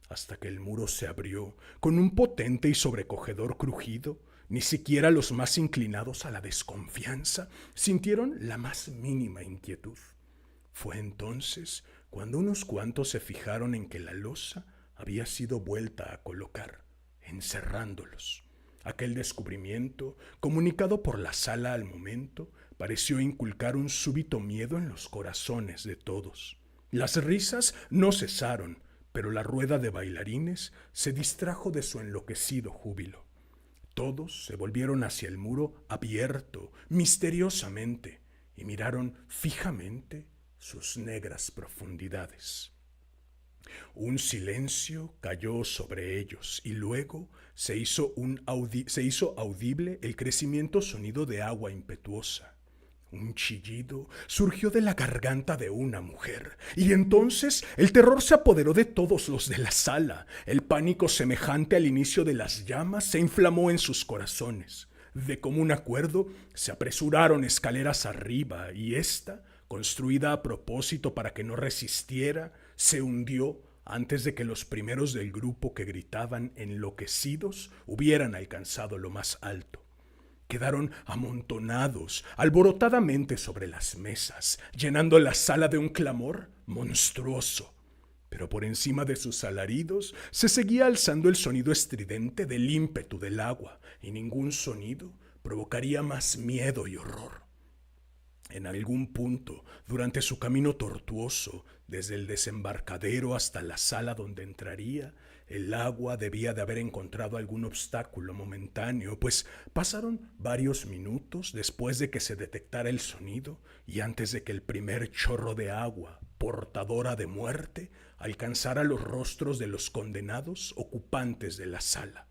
Hasta que el muro se abrió con un potente y sobrecogedor crujido, ni siquiera los más inclinados a la desconfianza sintieron la más mínima inquietud. Fue entonces cuando unos cuantos se fijaron en que la losa había sido vuelta a colocar, encerrándolos. Aquel descubrimiento, comunicado por la sala al momento, pareció inculcar un súbito miedo en los corazones de todos. Las risas no cesaron, pero la rueda de bailarines se distrajo de su enloquecido júbilo. Todos se volvieron hacia el muro abierto, misteriosamente, y miraron fijamente sus negras profundidades. Un silencio cayó sobre ellos y luego se hizo audible el crecimiento sonido de agua impetuosa. Un chillido surgió de la garganta de una mujer, y entonces el terror se apoderó de todos los de la sala. El pánico semejante al inicio de las llamas se inflamó en sus corazones. De común acuerdo se apresuraron escaleras arriba, y ésta, construida a propósito para que no resistiera, se hundió antes de que los primeros del grupo que gritaban enloquecidos hubieran alcanzado lo más alto. Quedaron amontonados, alborotadamente sobre las mesas, llenando la sala de un clamor monstruoso. Pero por encima de sus alaridos se seguía alzando el sonido estridente del ímpetu del agua, y ningún sonido provocaría más miedo y horror. En algún punto, durante su camino tortuoso, desde el desembarcadero hasta la sala donde entraría, el agua debía de haber encontrado algún obstáculo momentáneo, pues pasaron varios minutos después de que se detectara el sonido y antes de que el primer chorro de agua, portadora de muerte, alcanzara los rostros de los condenados ocupantes de la sala.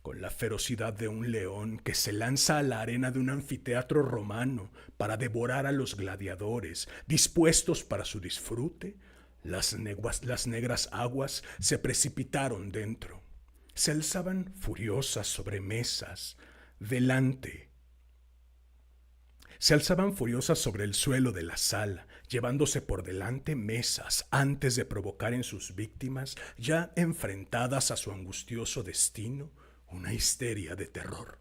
Con la ferocidad de un león que se lanza a la arena de un anfiteatro romano para devorar a los gladiadores dispuestos para su disfrute, las negras aguas se precipitaron dentro. Se alzaban furiosas sobre mesas, Se alzaban furiosas sobre el suelo de la sala, llevándose por delante mesas antes de provocar en sus víctimas, ya enfrentadas a su angustioso destino, una histeria de terror.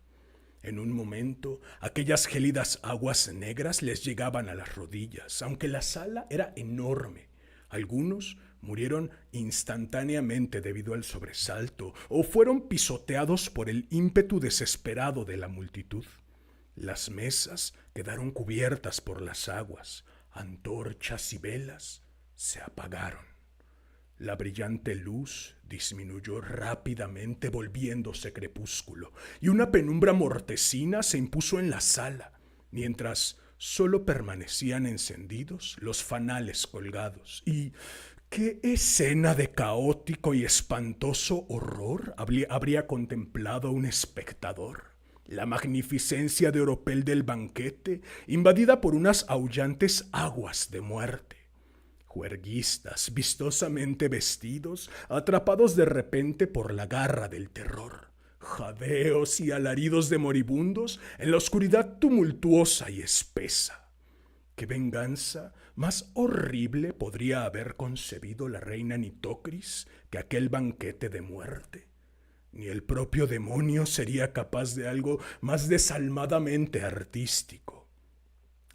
En un momento, aquellas gélidas aguas negras les llegaban a las rodillas, aunque la sala era enorme. Algunos murieron instantáneamente debido al sobresalto o fueron pisoteados por el ímpetu desesperado de la multitud. Las mesas quedaron cubiertas por las aguas, antorchas y velas se apagaron. La brillante luz disminuyó rápidamente volviéndose crepúsculo y una penumbra mortecina se impuso en la sala, mientras solo permanecían encendidos los fanales colgados. Y ¿qué escena de caótico y espantoso horror habría contemplado un espectador? La magnificencia de oropel del banquete, invadida por unas aullantes aguas de muerte. Juerguistas, vistosamente vestidos, atrapados de repente por la garra del terror. Jadeos y alaridos de moribundos en la oscuridad tumultuosa y espesa. ¿Qué venganza más horrible podría haber concebido la reina Nitocris que aquel banquete de muerte? Ni el propio demonio sería capaz de algo más desalmadamente artístico.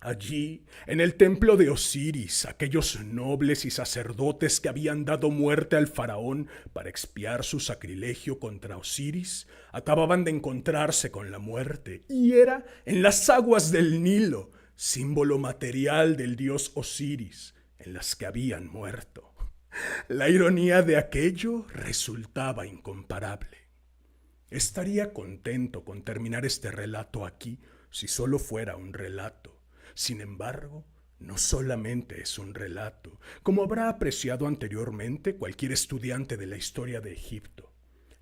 Allí, en el templo de Osiris, aquellos nobles y sacerdotes que habían dado muerte al faraón para expiar su sacrilegio contra Osiris, acababan de encontrarse con la muerte, y era en las aguas del Nilo, símbolo material del dios Osiris, en las que habían muerto. La ironía de aquello resultaba incomparable. Estaría contento con terminar este relato aquí, si solo fuera un relato. Sin embargo, no solamente es un relato, como habrá apreciado anteriormente cualquier estudiante de la historia de Egipto.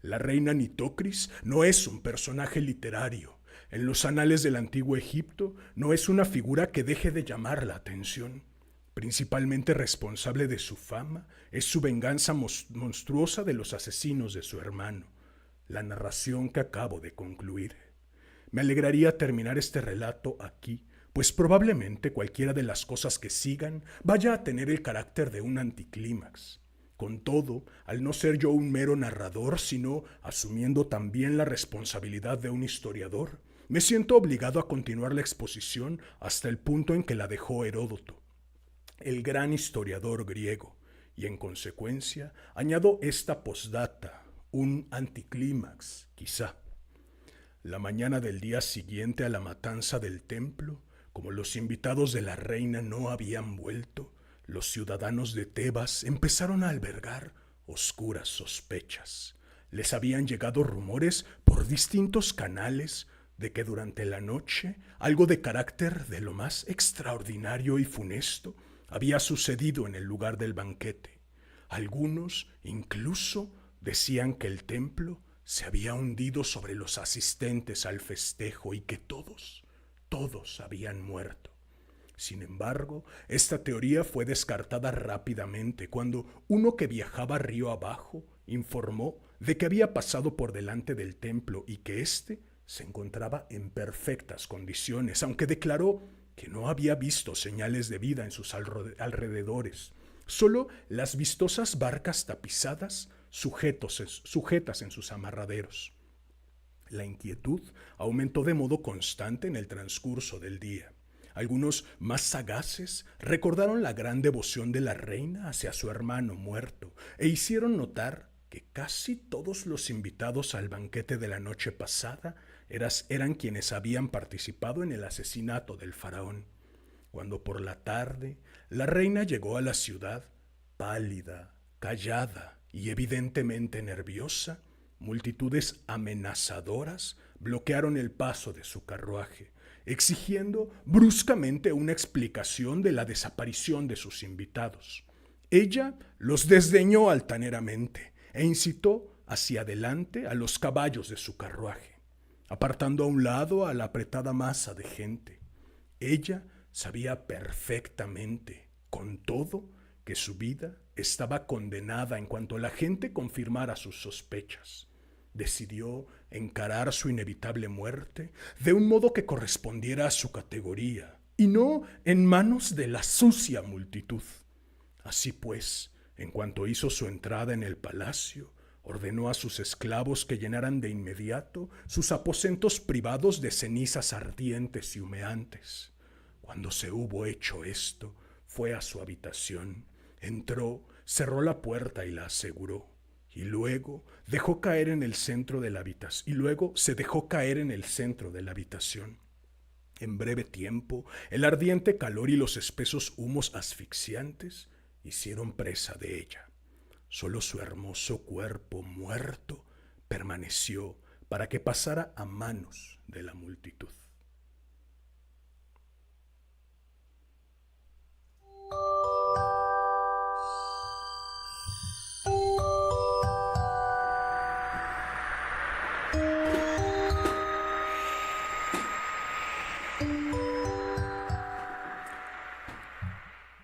La reina Nitocris no es un personaje literario. En los anales del antiguo Egipto no es una figura que deje de llamar la atención. Principalmente responsable de su fama es su venganza monstruosa de los asesinos de su hermano, la narración que acabo de concluir. Me alegraría terminar este relato aquí, pues probablemente cualquiera de las cosas que sigan vaya a tener el carácter de un anticlímax. Con todo, al no ser yo un mero narrador, sino asumiendo también la responsabilidad de un historiador, me siento obligado a continuar la exposición hasta el punto en que la dejó Heródoto, el gran historiador griego, y en consecuencia añado esta postdata, un anticlímax, quizá. La mañana del día siguiente a la matanza del templo, como los invitados de la reina no habían vuelto, los ciudadanos de Tebas empezaron a albergar oscuras sospechas. Les habían llegado rumores por distintos canales de que durante la noche algo de carácter de lo más extraordinario y funesto había sucedido en el lugar del banquete. Algunos incluso decían que el templo se había hundido sobre los asistentes al festejo y que todos habían muerto. Sin embargo, esta teoría fue descartada rápidamente cuando uno que viajaba río abajo informó de que había pasado por delante del templo y que éste se encontraba en perfectas condiciones, aunque declaró que no había visto señales de vida en sus alrededores, solo las vistosas barcas tapizadas sujetas en sus amarraderos. La inquietud aumentó de modo constante en el transcurso del día. Algunos más sagaces recordaron la gran devoción de la reina hacia su hermano muerto e hicieron notar que casi todos los invitados al banquete de la noche pasada eran quienes habían participado en el asesinato del faraón. Cuando por la tarde la reina llegó a la ciudad, pálida, callada y evidentemente nerviosa, multitudes amenazadoras bloquearon el paso de su carruaje, exigiendo bruscamente una explicación de la desaparición de sus invitados. Ella los desdeñó altaneramente e incitó hacia adelante a los caballos de su carruaje, apartando a un lado a la apretada masa de gente. Ella sabía perfectamente, con todo, que su vida estaba condenada en cuanto la gente confirmara sus sospechas. Decidió encarar su inevitable muerte de un modo que correspondiera a su categoría y no en manos de la sucia multitud. Así pues, en cuanto hizo su entrada en el palacio, ordenó a sus esclavos que llenaran de inmediato sus aposentos privados de cenizas ardientes y humeantes. Cuando se hubo hecho esto, fue a su habitación, entró, cerró la puerta y la aseguró, y luego se dejó caer en el centro de la habitación. En breve tiempo, el ardiente calor y los espesos humos asfixiantes hicieron presa de ella. Solo su hermoso cuerpo muerto permaneció para que pasara a manos de la multitud.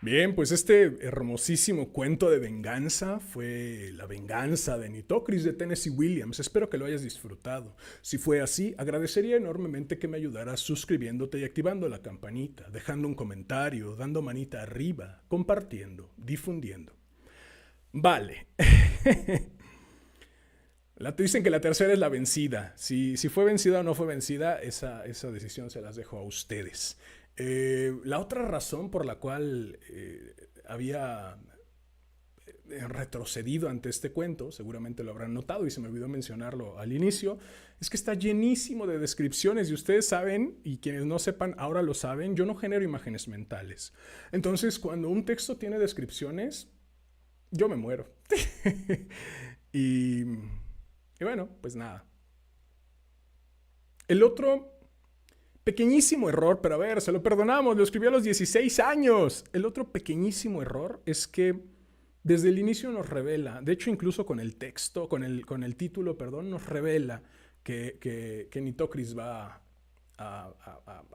Bien, pues este hermosísimo cuento de venganza fue La venganza de Nitocris de Tennessee Williams. Espero que lo hayas disfrutado. Si fue así, agradecería enormemente que me ayudaras suscribiéndote y activando la campanita, dejando un comentario, dando manita arriba, compartiendo, difundiendo. Vale. Dicen que la tercera es la vencida. Si fue vencida o no fue vencida, esa decisión se las dejo a ustedes. La otra razón por la cual había retrocedido ante este cuento, seguramente lo habrán notado y se me olvidó mencionarlo al inicio, es que está llenísimo de descripciones y ustedes saben, y quienes no sepan ahora lo saben, yo no genero imágenes mentales. Entonces, cuando un texto tiene descripciones, yo me muero. y bueno, pues nada. El otro pequeñísimo error, pero a ver, se lo perdonamos, lo escribió a los 16 años. El otro pequeñísimo error es que desde el inicio nos revela, de hecho incluso con el texto, con el título, perdón, nos revela que Nitocris va a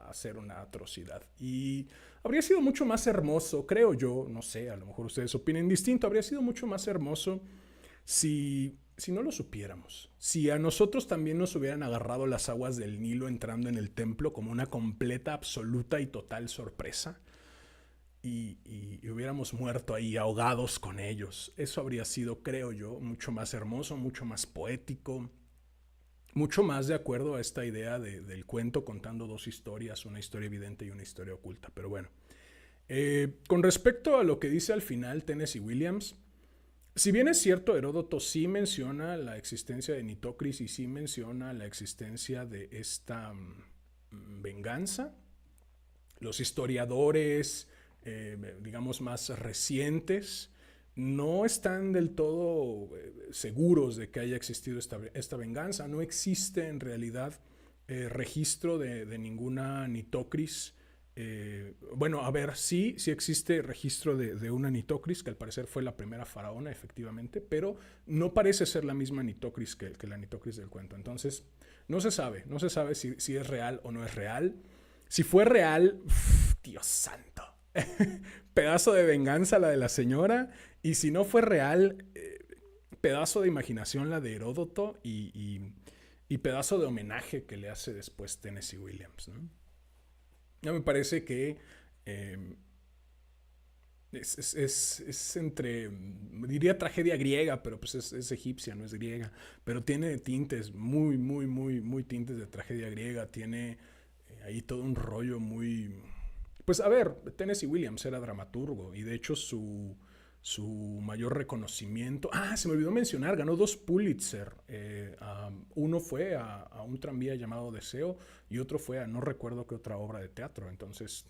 hacer una atrocidad. Y habría sido mucho más hermoso, creo yo, no sé, a lo mejor ustedes opinen distinto, habría sido mucho más hermoso si no lo supiéramos, si a nosotros también nos hubieran agarrado las aguas del Nilo entrando en el templo como una completa, absoluta y total sorpresa y hubiéramos muerto ahí ahogados con ellos. Eso habría sido, creo yo, mucho más hermoso, mucho más poético, mucho más de acuerdo a esta idea del cuento contando dos historias, una historia evidente y una historia oculta. Pero bueno, con respecto a lo que dice al final Tennessee Williams, si bien es cierto, Heródoto sí menciona la existencia de Nitocris y sí menciona la existencia de esta venganza, los historiadores, digamos, más recientes, no están del todo seguros de que haya existido esta venganza. No existe en realidad registro de ninguna Nitocris. Bueno, a ver, sí existe registro de una Nitocris, que al parecer fue la primera faraona, efectivamente, pero no parece ser la misma Nitocris que la Nitocris del cuento. Entonces, no se sabe si es real o no es real. Si fue real, Dios santo, pedazo de venganza la de la señora, y si no fue real, pedazo de imaginación la de Heródoto y pedazo de homenaje que le hace después Tennessee Williams, ¿no? Ya me parece que es entre, diría tragedia griega, pero pues es egipcia, no es griega, pero tiene tintes muy tintes de tragedia griega, tiene ahí todo un rollo muy... Pues a ver, Tennessee Williams era dramaturgo y de hecho su mayor reconocimiento... Ah, se me olvidó mencionar, ganó 2 Pulitzer. Uno fue a un tranvía llamado Deseo y otro fue a no recuerdo qué otra obra de teatro. Entonces,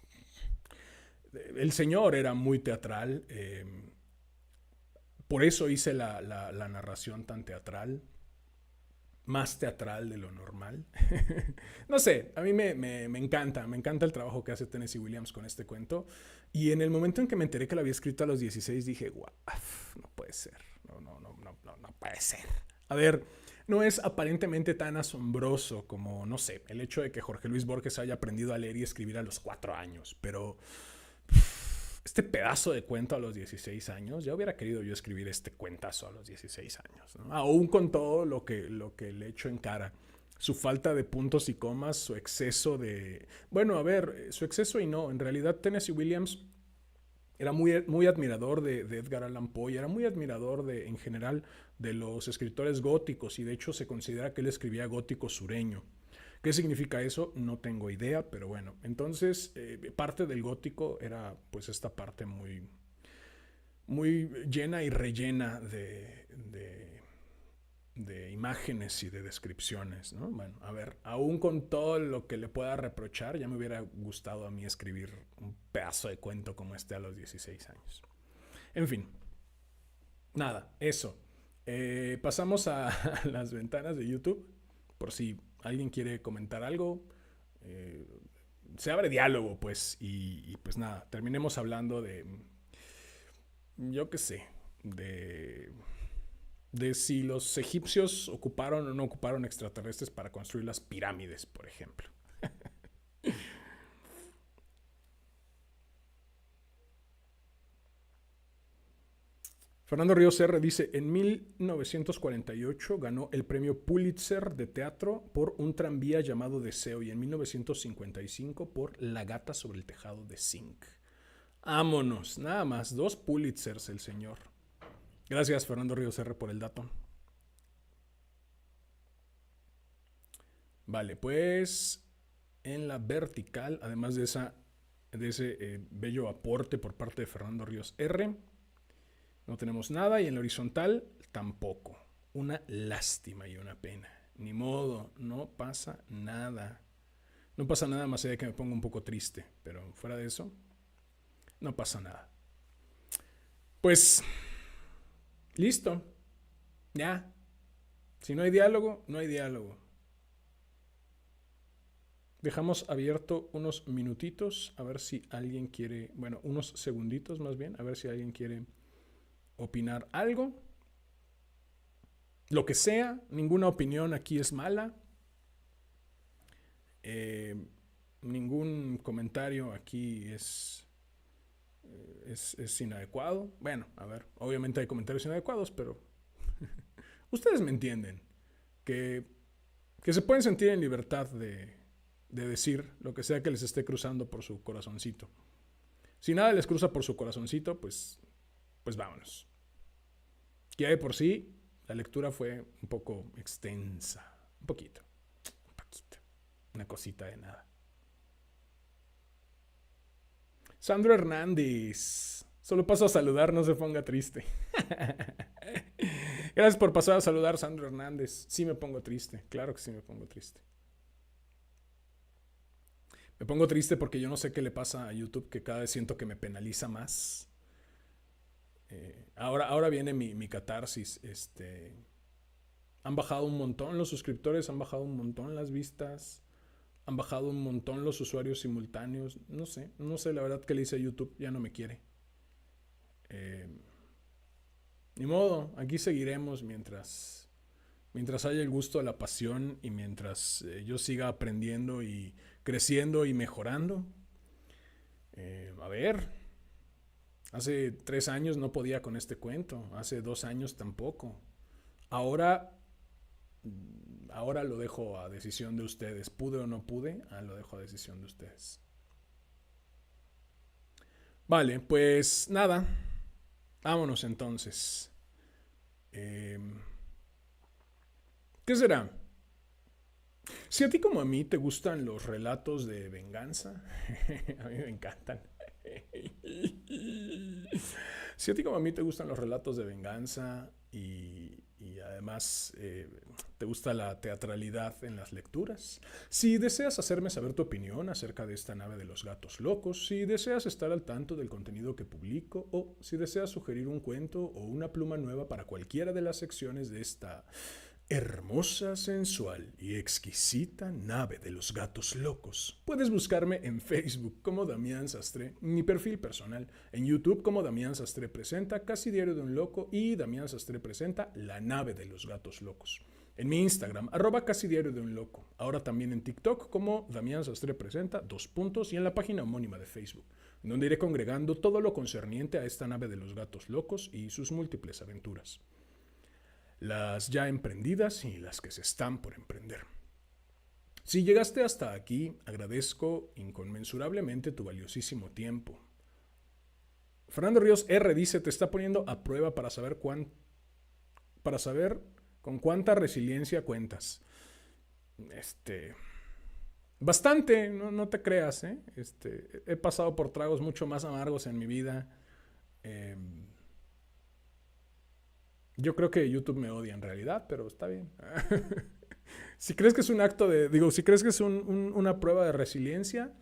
el señor era muy teatral. Por eso hice la narración tan teatral. Más teatral de lo normal. No sé, a mí me encanta el trabajo que hace Tennessee Williams con este cuento. Y en el momento en que me enteré que lo había escrito a los 16, dije, guau, no puede ser, no puede ser. A ver, no es aparentemente tan asombroso como, no sé, el hecho de que Jorge Luis Borges haya aprendido a leer y escribir a los 4 años, pero... Este pedazo de cuento a los 16 años, ya hubiera querido yo escribir este cuentazo a los 16 años, ¿no? Aún con todo lo que le echo en cara. Su falta de puntos y comas, su exceso de... Bueno, a ver, su exceso y no. En realidad Tennessee Williams era muy admirador de Edgar Allan Poe y era muy admirador en general de los escritores góticos y de hecho se considera que él escribía gótico sureño. ¿Qué significa eso? No tengo idea, pero bueno. Entonces, parte del gótico era pues esta parte muy llena y rellena de imágenes y de descripciones, ¿no? Bueno, a ver, aún con todo lo que le pueda reprochar, ya me hubiera gustado a mí escribir un pedazo de cuento como este a los 16 años. En fin, nada, eso. Pasamos a las ventanas de YouTube, por si alguien quiere comentar algo. Se abre diálogo, pues, y pues nada, terminemos hablando de, yo qué sé, de si los egipcios ocuparon o no ocuparon extraterrestres para construir las pirámides, por ejemplo. Fernando Ríos R. dice, en 1948 ganó el premio Pulitzer de teatro por un tranvía llamado Deseo y en 1955 por La gata sobre el tejado de zinc. Vámonos, nada más, 2 Pulitzers el señor. Gracias, Fernando Ríos R. por el dato. Vale, pues en la vertical, además de ese bello aporte por parte de Fernando Ríos R., no tenemos nada y en la horizontal tampoco. Una lástima y una pena. Ni modo, no pasa nada. No pasa nada más allá de que me ponga un poco triste, pero fuera de eso, no pasa nada. Pues, listo. Ya. Si no hay diálogo, no hay diálogo. Dejamos abierto unos minutitos, a ver si alguien quiere, bueno, unos segunditos más bien, a ver si alguien quiere opinar algo. Lo que sea, ninguna opinión aquí es mala. Ningún comentario aquí es inadecuado. Bueno, a ver, obviamente hay comentarios inadecuados, pero ustedes me entienden. Que se pueden sentir en libertad de decir lo que sea que les esté cruzando por su corazoncito. Si nada les cruza por su corazoncito, pues vámonos. Ya de por sí, la lectura fue un poco extensa. Un poquito. Una cosita de nada. Sandro Hernández. Solo paso a saludar, no se ponga triste. Gracias por pasar a saludar, Sandro Hernández. Sí me pongo triste, claro que sí me pongo triste. Me pongo triste porque yo no sé qué le pasa a YouTube, que cada vez siento que me penaliza más. Ahora viene mi catarsis. Han bajado un montón los suscriptores, han bajado un montón las vistas, han bajado un montón los usuarios simultáneos. No sé la verdad que le hice a YouTube, ya no me quiere. Ni modo, aquí seguiremos mientras haya el gusto, la pasión y mientras yo siga aprendiendo y creciendo y mejorando. A ver. Hace 3 años no podía con este cuento. Hace 2 años tampoco. Ahora lo dejo a decisión de ustedes. ¿Pude o no pude? Lo dejo a decisión de ustedes. Vale, pues nada. Vámonos entonces. ¿Qué será? Si a ti como a mí te gustan los relatos de venganza, a mí me encantan. Si a ti como a mí te gustan los relatos de venganza y además te gusta la teatralidad en las lecturas, si deseas hacerme saber tu opinión acerca de esta nave de los gatos locos, si deseas estar al tanto del contenido que publico o si deseas sugerir un cuento o una pluma nueva para cualquiera de las secciones de esta hermosa, sensual y exquisita nave de los gatos locos, puedes buscarme en Facebook como Damián Sastre, mi perfil personal, en YouTube como Damián Sastre Presenta, Casi Diario de un Loco y Damián Sastre Presenta, La nave de los gatos locos. En mi Instagram, @Casi Diario de un Loco. Ahora también en TikTok como Damián Sastre Presenta, y en la página homónima de Facebook, donde iré congregando todo lo concerniente a esta nave de los gatos locos y sus múltiples aventuras. Las ya emprendidas y las que se están por emprender. Si llegaste hasta aquí, agradezco inconmensurablemente tu valiosísimo tiempo. Fernando Ríos R. dice, te está poniendo a prueba para saber con cuánta resiliencia cuentas. Bastante, no te creas, ¿eh? He pasado por tragos mucho más amargos en mi vida. Yo creo que YouTube me odia en realidad, pero está bien. Si crees que es un acto si crees que es una prueba de resiliencia,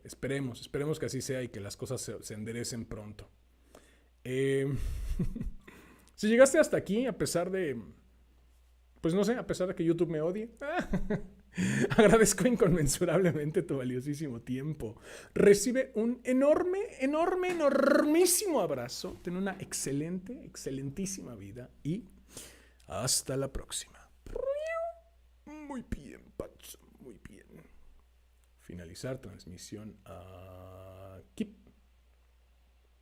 esperemos que así sea y que las cosas se enderecen pronto. Si llegaste hasta aquí, a pesar de que YouTube me odie, agradezco inconmensurablemente tu valiosísimo tiempo. Recibe un enormísimo abrazo. Ten una excelentísima vida y hasta la próxima. Muy bien, Pacho, muy bien. Finalizar transmisión.